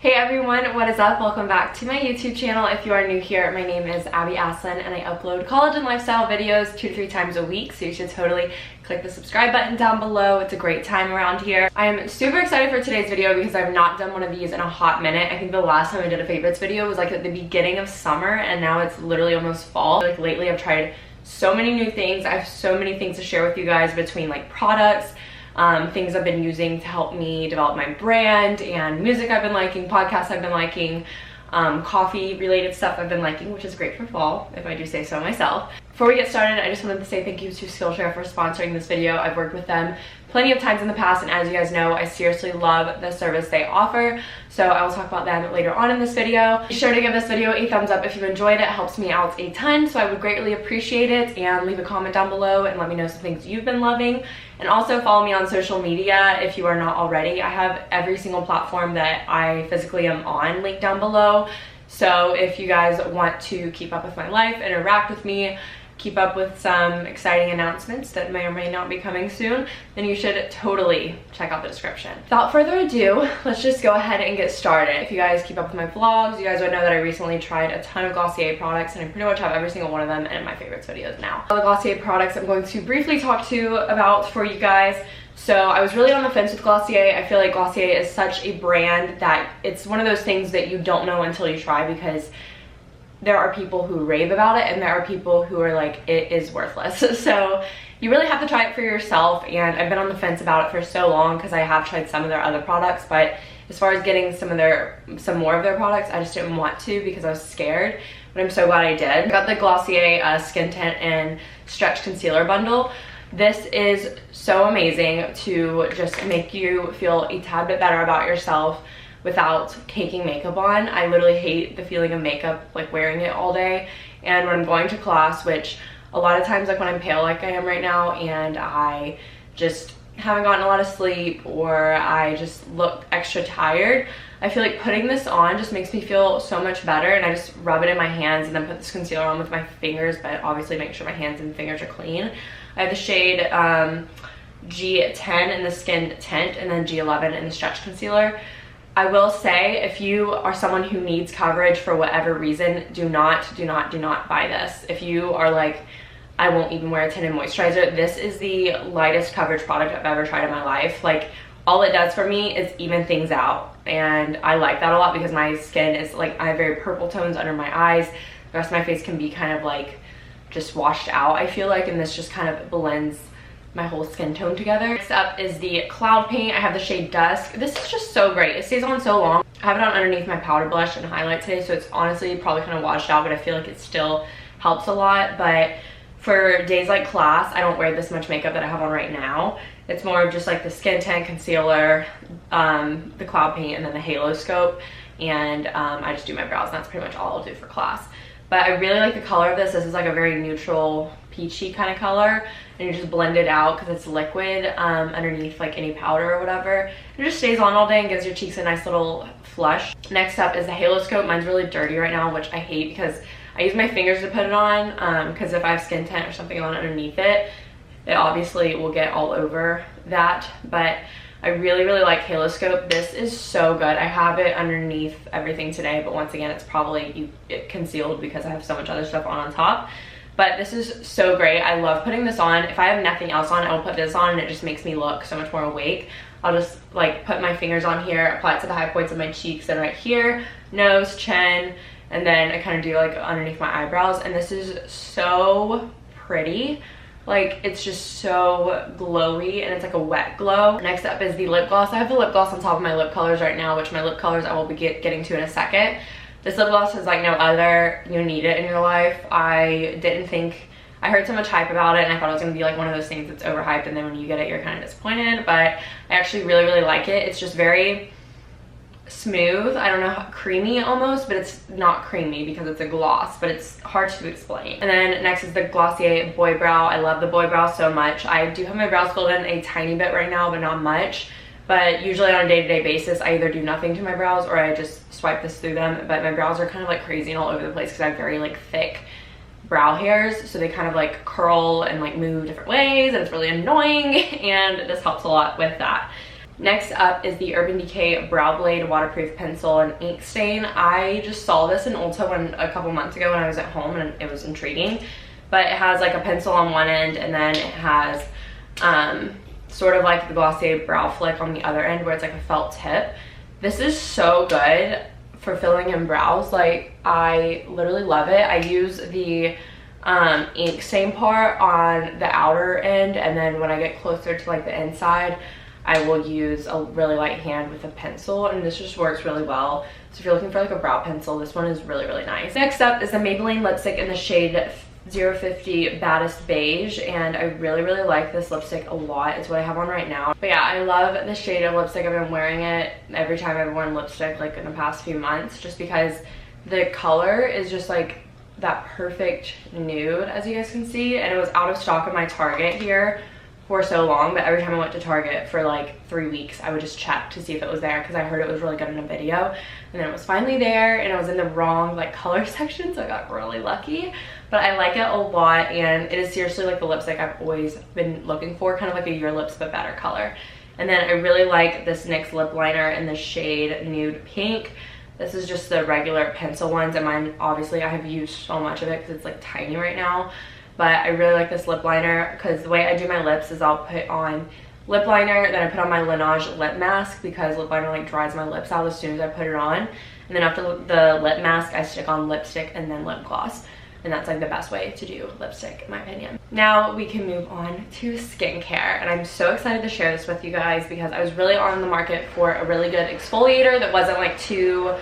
Hey everyone, what is up? Welcome back to my YouTube channel. If you are new here, my name is Abby Asselin and I upload college and lifestyle videos 2 to 3 times a week, so you should totally click the subscribe button down below. It's a great time around here. I am super excited for today's video because I've not done one of these in a hot minute. I think the last time I did a favorites video was like at the beginning of summer and now it's literally almost fall. Like lately I've tried so many new things. I have so many things to share with you guys between like products, things I've been using to help me develop my brand, and music I've been liking, podcasts I've been liking, coffee related stuff I've been liking, which is great for fall, if I do say so myself. Before we get started, I just wanted to say thank you to Skillshare for sponsoring this video. I've worked with them plenty of times in the past, and as you guys know, I seriously love the service they offer, so I will talk about them later on in this video. Be sure to give this video a thumbs up if you enjoyed it. It helps me out a ton, so I would greatly appreciate it, and leave a comment down below and let me know some things you've been loving. And also follow me on social media if you are not already. I have every single platform that I physically am on linked down below, so if you guys want to keep up with my life, interact with me, keep up with some exciting announcements that may or may not be coming soon, then you should totally check out the description. Without further ado, let's just go ahead and get started. If you guys keep up with my vlogs, you guys would know that I recently tried a ton of Glossier products, and I pretty much have every single one of them in my favorites videos now. All the Glossier products I'm going to briefly talk about for you guys. So I was really on the fence with Glossier. I feel like Glossier is such a brand that it's one of those things that you don't know until you try, because there are people who rave about it and there are people who are like, it is worthless. So you really have to try it for yourself, and I've been on the fence about it for so long because I have tried some of their other products, but as far as getting some more of their products, I just didn't want to because I was scared, but I'm so glad I did. I got the Glossier Skin Tint and Stretch Concealer bundle. This is so amazing to just make you feel a tad bit better about yourself without caking makeup on. I literally hate the feeling of makeup, like wearing it all day. And when I'm going to class, which a lot of times, like when I'm pale like I am right now and I just haven't gotten a lot of sleep or I just look extra tired, I feel like putting this on just makes me feel so much better. And I just rub it in my hands and then put this concealer on with my fingers, but obviously make sure my hands and fingers are clean. I have the shade G10 in the Skin Tint and then G11 in the Stretch Concealer. I will say, if you are someone who needs coverage for whatever reason, do not buy this. If you are like, I won't even wear a tinted moisturizer, this is the lightest coverage product I've ever tried in my life. Like, all it does for me is even things out, and I like that a lot because my skin is like, I have very purple tones under my eyes. The rest of my face can be kind of like just washed out, I feel like, and this just kind of blends my whole skin tone together. Next up is the Cloud Paint. I have the shade Dusk. This is just so great. It stays on so long. I have it on underneath my powder blush and highlight today, so it's honestly probably kind of washed out, but I feel like it still helps a lot. But for days like class, I don't wear this much makeup that I have on right now. It's more of just like the Skin Tint, concealer, the Cloud Paint, and then the Halo Scope, and I just do my brows, and that's pretty much all I'll do for class. But I really like the color of this. This is like a very neutral peachy kind of color, and you just blend it out because it's liquid underneath like any powder or whatever. It just stays on all day and gives your cheeks a nice little flush. Next up is the Halo Scope. Mine's really dirty right now, which I hate because I use my fingers to put it on, because if I have skin tint or something on underneath it, it obviously will get all over that. But I really like Halo Scope. This is so good. I have it underneath everything today, but once again, it's probably concealed because I have so much other stuff on top. But this is so great. I love putting this on. If I have nothing else on, I will put this on, and it just makes me look so much more awake. I'll just like put my fingers on here, apply it to the high points of my cheeks and right here, nose, chin, and then I kind of do like underneath my eyebrows. And this is so pretty. Like, it's just so glowy, and it's like a wet glow. Next up is the lip gloss. I have the lip gloss on top of my lip colors right now, which my lip colors I will be getting to in a second. This lip gloss is like no other. You need it in your life. I heard so much hype about it, and I thought it was gonna be like one of those things that's overhyped, and then when you get it, you're kind of disappointed. But I actually really like it. It's just very smooth. I don't know, creamy almost, but it's not creamy because it's a gloss, but it's hard to explain. And then next is the Glossier Boy Brow. I love the Boy Brow so much. I do have my brows filled in a tiny bit right now, but not much. But usually on a day-to-day basis, I either do nothing to my brows or I just swipe this through them. But my brows are kind of like crazy and all over the place because I have very like thick brow hairs, so they kind of like curl and like move different ways, and it's really annoying, and this helps a lot with that. Next up is the Urban Decay Brow Blade Waterproof Pencil and Ink Stain. I just saw this in Ulta a couple months ago when I was at home, and it was intriguing. But it has like a pencil on one end, and then it has sort of like the Glossier Brow Flick on the other end where it's like a felt tip. This is so good for filling in brows. Like, I literally love it. I use the ink stain part on the outer end, and then when I get closer to like the inside, I will use a really light hand with a pencil, and this just works really well. So if you're looking for like a brow pencil, this one is really, really nice. Next up is the Maybelline lipstick in the shade 050 Baddest Beige, and I really, really like this lipstick a lot. It's what I have on right now. But yeah, I love the shade of lipstick. I've been wearing it every time I've worn lipstick like in the past few months, just because the color is just like that perfect nude, as you guys can see, and it was out of stock in my Target here for so long, but every time I went to Target for like 3 weeks, I would just check to see if it was there because I heard it was really good in a video, and then it was finally there, and it was in the wrong like color section, so I got really lucky. But I like it a lot, and it is seriously like the lipstick I've always been looking for, kind of like a Your Lips but better color. And then I really like this NYX lip liner in the shade Nude Pink. This is just the regular pencil ones, and mine, obviously I have used so much of it because it's like tiny right now. But I really like this lip liner because the way I do my lips is I'll put on lip liner, then I put on my Laneige lip mask because lip liner like dries my lips out as soon as I put it on. And then after the lip mask, I stick on lipstick and then lip gloss. And that's like the best way to do lipstick in my opinion. Now we can move on to skincare, and I'm so excited to share this with you guys because I was really on the market for a really good exfoliator that wasn't like too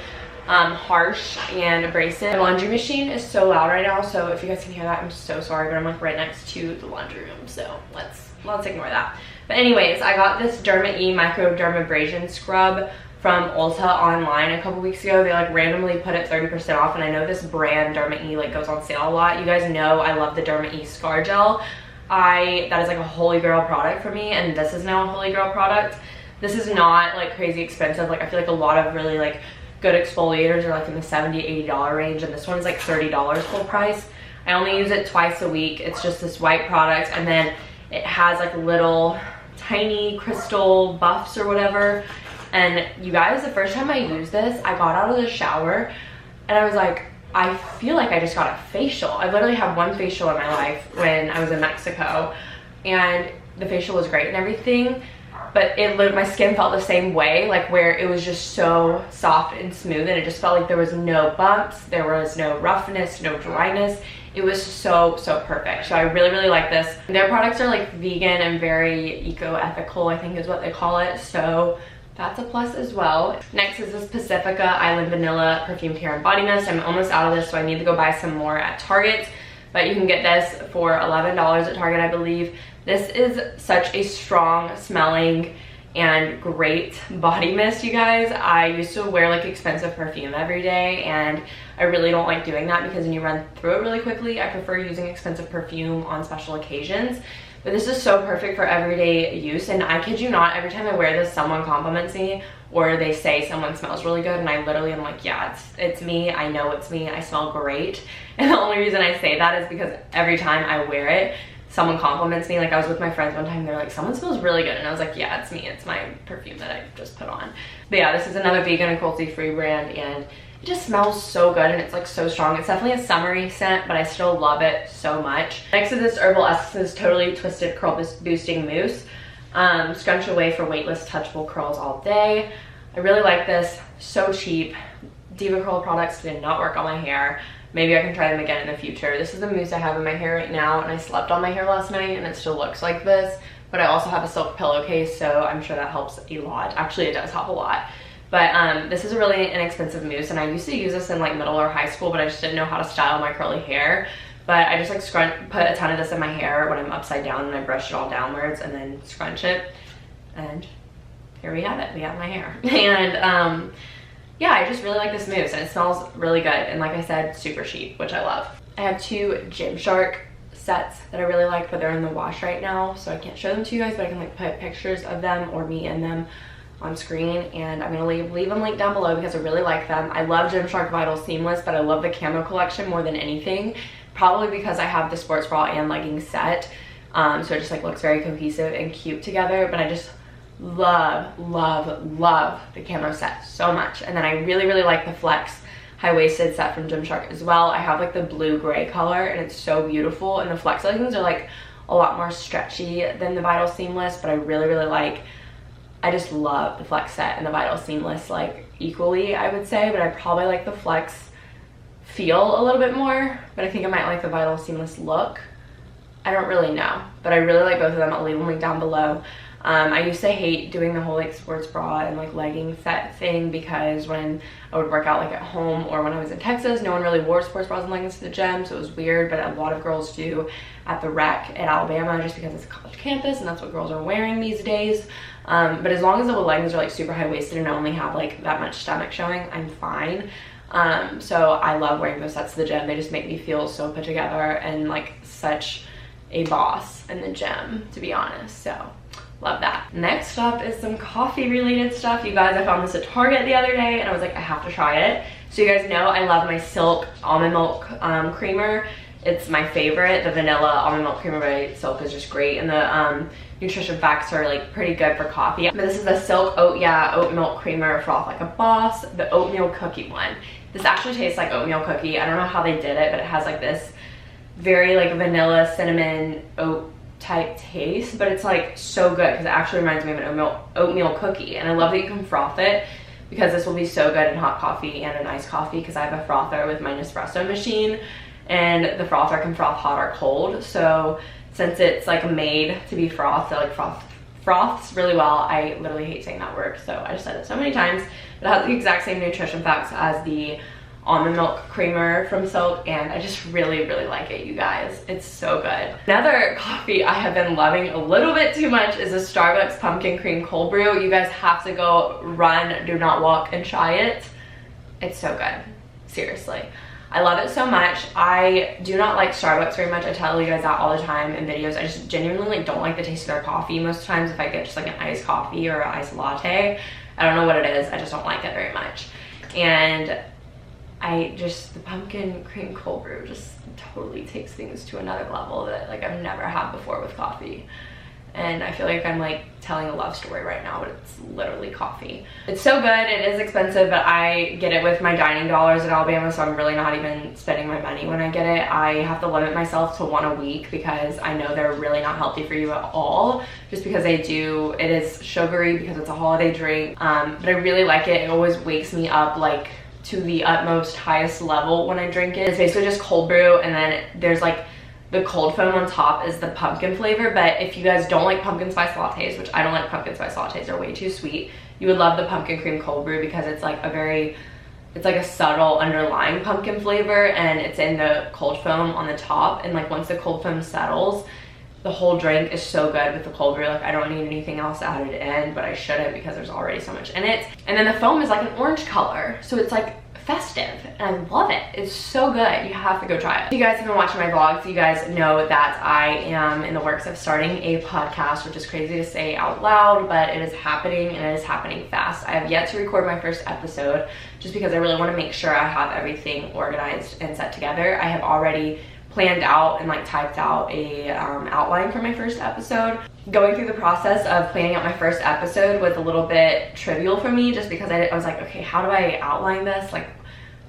harsh and abrasive. The laundry machine is so loud right now, so if you guys can hear that, I'm so sorry, but I'm like right next to the laundry room, so let's ignore that. But anyways, I got this Derma E Microdermabrasion Scrub from Ulta online a couple weeks ago. They like randomly put it 30% off, and I know this brand Derma E like goes on sale a lot. You guys know I love the Derma E Scar Gel. That is like a holy grail product for me, and this is now a holy grail product. This is not like crazy expensive. Like, I feel like a lot of really like good exfoliators are like in the $70–$80 range, and this one is like $30 full price. I only use it twice a week. It's just this white product, and then it has like little tiny crystal buffs or whatever. And you guys, the first time I used this, I got out of the shower and I was like, I feel like I just got a facial. I literally had one facial in my life when I was in Mexico, and the facial was great and everything, but my skin felt the same way, like where it was just so soft and smooth, and it just felt like there was no bumps, there was no roughness, no dryness. It was so perfect. So I really, really like this. Their products are like vegan and very eco-ethical, I think is what they call it. So that's a plus as well. Next is this Pacifica Island Vanilla Perfume Care and Body Mist. I'm almost out of this, so I need to go buy some more at Target. But you can get this for $11 at Target, I believe. This is such a strong smelling and great body mist, you guys. I used to wear like expensive perfume every day, and I really don't like doing that because when you run through it really quickly, I prefer using expensive perfume on special occasions. But this is so perfect for everyday use, and I kid you not, every time I wear this, someone compliments me or they say someone smells really good, and I literally am like, yeah, it's me. I know it's me. I smell great. And the only reason I say that is because every time I wear it, someone compliments me. Like, I was with my friends one time, they're like, someone smells really good, and I was like, yeah, it's me. It's my perfume that I just put on. But yeah, this is another vegan and cruelty-free brand, and it just smells so good, and it's like so strong. It's definitely a summery scent, but I still love it so much. Next is this Herbal Essences Totally Twisted Curl Boosting Mousse. Scrunch away for weightless, touchable curls all day. I really like this. So cheap. Diva Curl products did not work on my hair. Maybe I can try them again in the future. This is the mousse I have in my hair right now, and I slept on my hair last night and it still looks like this. But I also have a silk pillowcase, so I'm sure that helps a lot. Actually, it does help a lot. But this is a really inexpensive mousse, and I used to use this in like middle or high school, but I just didn't know how to style my curly hair. But I just like put a ton of this in my hair when I'm upside down, and I brush it all downwards and then scrunch it. And here we have it. We have my hair. And yeah, I just really like this mousse, and it smells really good. And like I said, super cheap, which I love. I have two Gymshark sets that I really like, but they're in the wash right now, so I can't show them to you guys, but I can like put pictures of them or me in them on screen, and I'm gonna leave them linked down below because I really like them. I love Gymshark Vital Seamless, but I love the camo collection more than anything, probably because I have the sports bra and leggings set, so it just like looks very cohesive and cute together. But I just love, love, love the camo set so much. And then I really, really like the Flex high-waisted set from Gymshark as well. I have like the blue-gray color and it's so beautiful. And the Flex leggings are like a lot more stretchy than the Vital Seamless, but I really, really like, I just love the Flex set and the Vital Seamless like equally, I would say, but I probably like the Flex feel a little bit more, but I think I might like the Vital Seamless look. I don't really know, but I really like both of them. I'll leave them linked down below. I used to hate doing the whole like sports bra and like legging set thing, because when I would work out like at home or when I was in Texas, no one really wore sports bras and leggings to the gym, so it was weird, but a lot of girls do at the rec at Alabama just because it's a college campus and that's what girls are wearing these days. But as long as the leggings are like super high-waisted and I only have like that much stomach showing, I'm fine. So I love wearing those sets to the gym. They just make me feel so put together and like such a boss in the gym, to be honest. So love that. Next up is some coffee related stuff. You guys, I found this at Target the other day and I was like, I have to try it. So you guys know I love my Silk almond milk creamer. It's my favorite. The vanilla almond milk creamer by Silk is just great, and the nutrition facts are like pretty good for coffee. But this is the Silk oat milk creamer froth like a boss, the oatmeal cookie one. This actually tastes like oatmeal cookie. I don't know how they did it, but it has like this very like vanilla cinnamon oat type taste, but it's like so good because it actually reminds me of an oatmeal cookie. And I love that you can froth it, because this will be so good in hot coffee and in iced coffee, because I have a frother with my Nespresso machine, and the frother can froth hot or cold. So since it's like made to be frothed, it like froths really well. I literally hate saying that word, so I just said it so many times. But it has the exact same nutrition facts as the almond milk creamer from Silk, and I just really, really like it, you guys. It's so good. Another coffee I have been loving a little bit too much is a Starbucks pumpkin cream cold brew. You guys have to go run, do not walk, and try it. It's so good, seriously. I love it so much. I do not like Starbucks very much. I tell you guys that all the time in videos. I just genuinely like don't like the taste of their coffee most times. If I get just like an iced coffee or an iced latte, I don't know what it is, I just don't like it very much. And the pumpkin cream cold brew just totally takes things to another level that like I've never had before with coffee. And I feel like I'm like telling a love story right now, but it's literally coffee. It's so good. It is expensive, but I get it with my dining dollars at Alabama, so I'm really not even spending my money when I get it. I have to limit myself to one a week because I know they're really not healthy for you at all, just because it is sugary because it's a holiday drink. But I really like it. It always wakes me up like to the utmost highest level when I drink it. It's basically just cold brew, and then there's like the cold foam on top is the pumpkin flavor. But if you guys don't like pumpkin spice lattes, which I don't like pumpkin spice lattes, they're way too sweet, you would love the pumpkin cream cold brew because it's like a subtle underlying pumpkin flavor, and it's in the cold foam on the top. And like once the cold foam settles, the whole drink is so good with the cold brew. Like I don't need anything else added in, but I shouldn't because there's already so much in it. And then the foam is like an orange color, so it's like festive, and I love it. It's so good. You have to go try it. If you guys have been watching my vlogs, you guys know that I am in the works of starting a podcast, which is crazy to say out loud, but it is happening, and it is happening fast. I have yet to record my first episode just because I really want to make sure I have everything organized and set together. I have already planned out and like typed out a outline for my first episode. Going through the process of planning out my first episode was a little bit trivial for me, just because I was like, okay, how do I outline this? Like,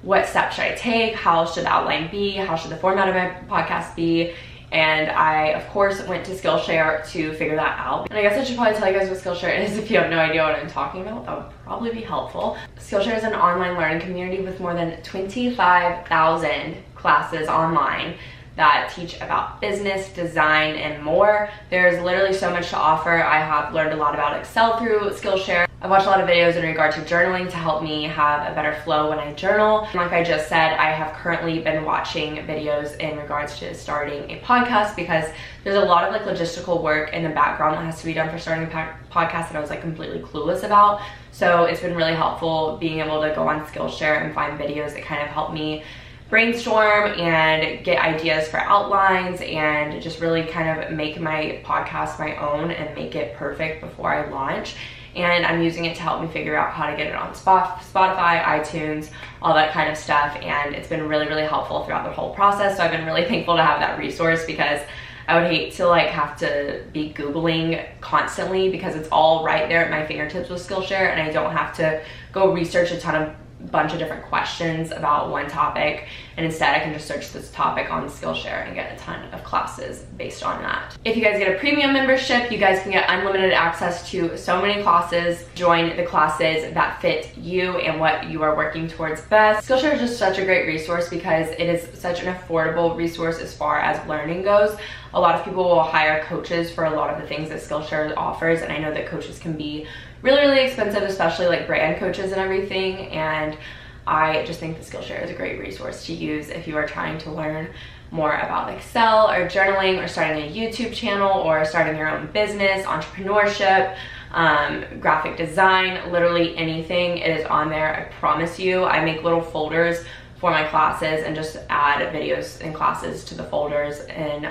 what steps should I take? How should the outline be? How should the format of my podcast be? And I, of course, went to Skillshare to figure that out. And I guess I should probably tell you guys what Skillshare is if you have no idea what I'm talking about. That would probably be helpful. Skillshare is an online learning community with more than 25,000 classes online that teach about business, design, and more. There's literally so much to offer. I have learned a lot about Excel through Skillshare. I've watched a lot of videos in regard to journaling to help me have a better flow when I journal. And like I just said, I have currently been watching videos in regards to starting a podcast, because there's a lot of like logistical work in the background that has to be done for starting a podcast that I was like completely clueless about. So it's been really helpful being able to go on Skillshare and find videos that kind of help me brainstorm and get ideas for outlines and just really kind of make my podcast my own and make it perfect before I launch. And I'm using it to help me figure out how to get it on Spotify, iTunes, all that kind of stuff. And it's been really, really helpful throughout the whole process. So I've been really thankful to have that resource, because I would hate to like have to be Googling constantly because it's all right there at my fingertips with Skillshare, and I don't have to go research a ton of bunch of different questions about one topic, and instead I can just search this topic on Skillshare and get a ton of classes based on that. If you guys get a premium membership, you guys can get unlimited access to so many classes. Join the classes that fit you and what you are working towards best. Skillshare is just such a great resource because it is such an affordable resource as far as learning goes. A lot of people will hire coaches for a lot of the things that Skillshare offers, and I know that coaches can be really expensive, especially like brand coaches and everything, and I just think that Skillshare is a great resource to use if you are trying to learn more about Excel or journaling or starting a YouTube channel or starting your own business, entrepreneurship, graphic design, literally anything. It is on there, I promise you. I make little folders for my classes and just add videos and classes to the folders and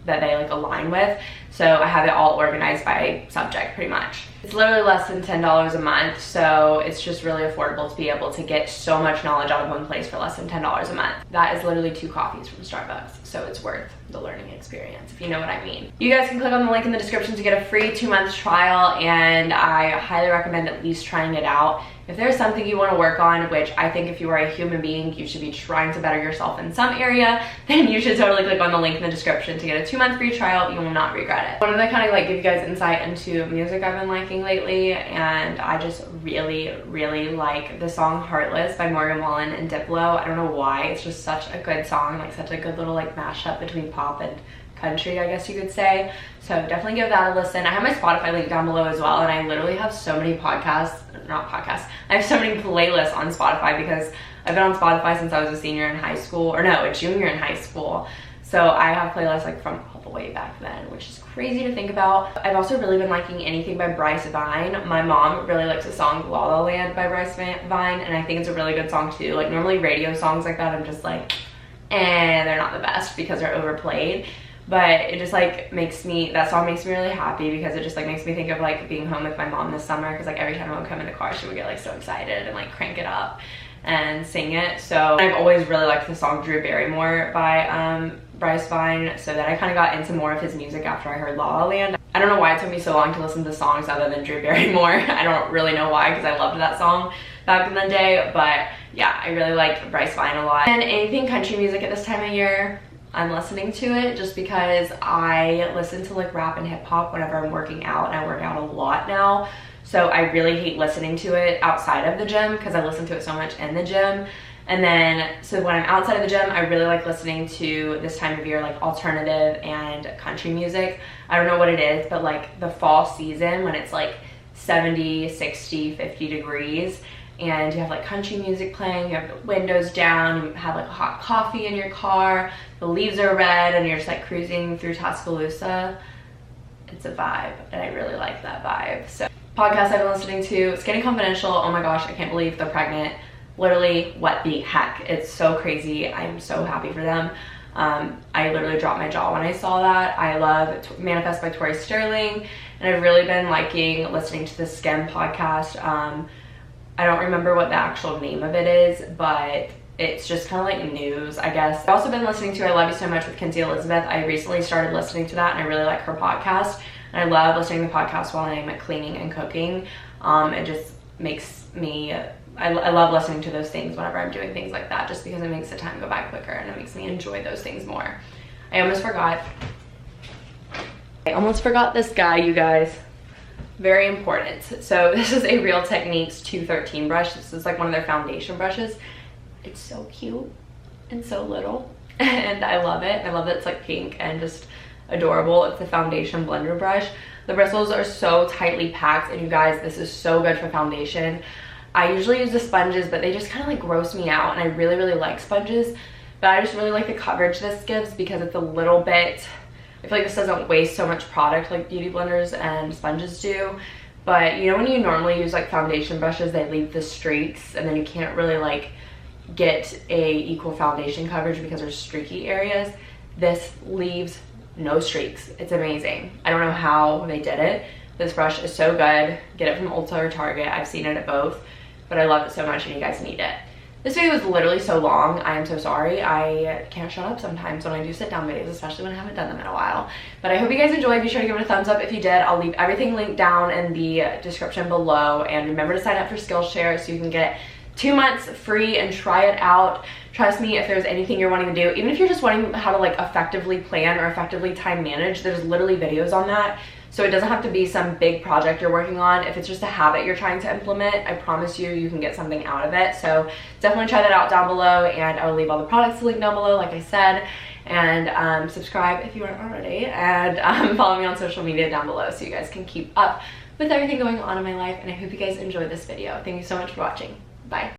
that they like align with. So I have it all organized by subject pretty much. It's literally less than $10 a month, so it's just really affordable to be able to get so much knowledge out of one place for less than $10 a month. That is literally 2 coffees from Starbucks, so it's worth the learning experience, if you know what I mean. You guys can click on the link in the description to get a free 2-month trial, and I highly recommend at least trying it out. If there's something you want to work on, which I think if you are a human being, you should be trying to better yourself in some area, then you should totally click on the link in the description to get a 2-month free trial. You will not regret it. I wanted to kind of like give you guys insight into music I've been liking lately, and I just really like the song Heartless by Morgan Wallen and Diplo. I don't know why, it's just such a good song, like such a good little like mashup between pop and country, I guess you could say. So definitely give that a listen. I have my Spotify link down below as well, and I literally have so many I have so many playlists on Spotify because I've been on Spotify since I was a senior in high school, or no, a junior in high school. So I have playlists like from all the way back then, which is crazy to think about. I've also really been liking anything by Bryce Vine. My mom really likes the song La La Land by Bryce Vine, and I think it's a really good song too. Like normally radio songs like that, I'm just like, they're not the best because they're overplayed. But it just like makes me, that song makes me really happy because it just like makes me think of like being home with my mom this summer, because like every time I would come in the car she would get like so excited and like crank it up and sing it. So I've always really liked the song Drew Barrymore by Bryce Vine, so that I kind of got into more of his music after I heard La La Land. I don't know why it took me so long to listen to songs other than Drew Barrymore. I don't really know why, because I loved that song back in the day, but yeah, I really like Bryce Vine a lot. And anything country music at this time of year, I'm listening to it just because I listen to like rap and hip hop whenever I'm working out, and I work out a lot now. So I really hate listening to it outside of the gym because I listen to it so much in the gym. And then, so when I'm outside of the gym, I really like listening to this time of year, like alternative and country music. I don't know what it is, but like the fall season when it's like 70, 60, 50 degrees, and you have like country music playing, you have the windows down, you have like a hot coffee in your car, the leaves are red, and you're just like cruising through Tuscaloosa. It's a vibe, and I really like that vibe. So podcast I've been listening to, Skinny Confidential. Oh my gosh, I can't believe they're pregnant. Literally, what the heck? It's so crazy. I'm so happy for them. I literally dropped my jaw when I saw that. I love Manifest by Tori Sterling, and I've really been liking listening to the Skim podcast. I don't remember what the actual name of it is, but it's just kind of like news, I guess. I've also been listening to I Love You So Much with Kinsey Elizabeth. I recently started listening to that, and I really like her podcast. And I love listening to the podcast while I'm cleaning and cooking. It just makes me, I love listening to those things whenever I'm doing things like that, just because it makes the time go by quicker and it makes me enjoy those things more. I almost forgot this guy, you guys. Very important. So this is a Real Techniques 213 brush. This is like one of their foundation brushes. It's so cute and so little, and I love it. I love that it's like pink and just adorable. It's the foundation blender brush. The bristles are so tightly packed, and you guys, this is so good for foundation. I usually use the sponges, but they just kind of like gross me out, and I really like sponges, but I just really like the coverage this gives because it's a little bit, I feel like this doesn't waste so much product like beauty blenders and sponges do. But you know when you normally use like foundation brushes, they leave the streaks, and then you can't really like get a equal foundation coverage because there's streaky areas. This leaves no streaks. It's amazing. I don't know how they did it. This brush is so good. Get it from Ulta or Target. I've seen it at both, but I love it so much, and you guys need it. This video was literally so long. I am so sorry. I can't shut up sometimes when I do sit down videos, especially when I haven't done them in a while. But I hope you guys enjoyed. Be sure to give it a thumbs up if you did. I'll leave everything linked down in the description below. And remember to sign up for Skillshare so you can get 2 months free and try it out. Trust me, if there's anything you're wanting to do, even if you're just wanting how to like effectively plan or effectively time manage, there's literally videos on that. So it doesn't have to be some big project you're working on. If it's just a habit you're trying to implement, I promise you, you can get something out of it. So definitely try that out down below, and I will leave all the products linked down below, like I said. And subscribe if you aren't already, and follow me on social media down below so you guys can keep up with everything going on in my life. And I hope you guys enjoyed this video. Thank you so much for watching. Bye.